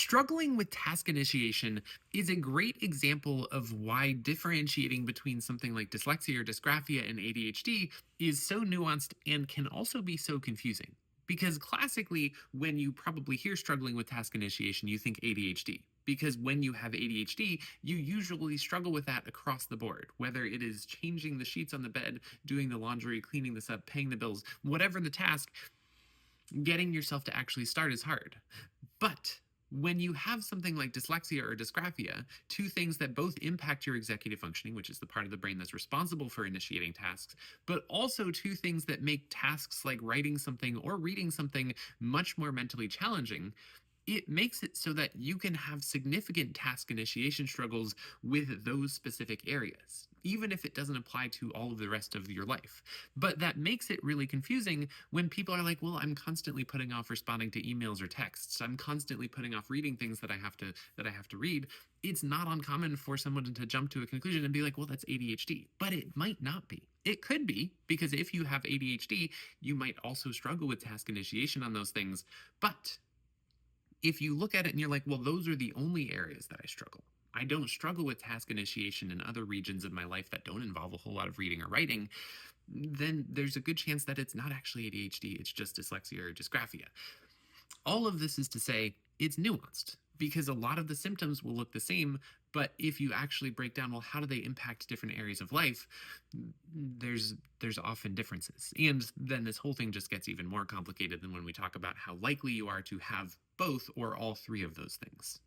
Struggling with task initiation is a great example of why differentiating between something like dyslexia or dysgraphia and ADHD is so nuanced and can also be so confusing. Because classically, when you probably hear struggling with task initiation, you think ADHD. Because when you have ADHD, you usually struggle with that across the board, whether it is changing the sheets on the bed, doing the laundry, cleaning this up, paying the bills, whatever the task, getting yourself to actually start is hard. But when you have something like dyslexia or dysgraphia, two things that both impact your executive functioning, which is the part of the brain that's responsible for initiating tasks, but also two things that make tasks like writing something or reading something much more mentally challenging, it makes it so that you can have significant task initiation struggles with those specific areas, even if it doesn't apply to all of the rest of your life. But that makes it really confusing when people are like, well, I'm constantly putting off responding to emails or texts. I'm constantly putting off reading things that I have to read. It's not uncommon for someone to jump to a conclusion and be like, well, that's ADHD. But it might not be. It could be, because if you have ADHD, you might also struggle with task initiation on those things. But if you look at it and you're like, well, those are the only areas that I struggle. I don't struggle with task initiation in other regions of my life that don't involve a whole lot of reading or writing, then there's a good chance that it's not actually ADHD, it's just dyslexia or dysgraphia. All of this is to say it's nuanced because a lot of the symptoms will look the same, but if you actually break down, well, how do they impact different areas of life? There's often differences. And then this whole thing just gets even more complicated than when we talk about how likely you are to have both or all three of those things.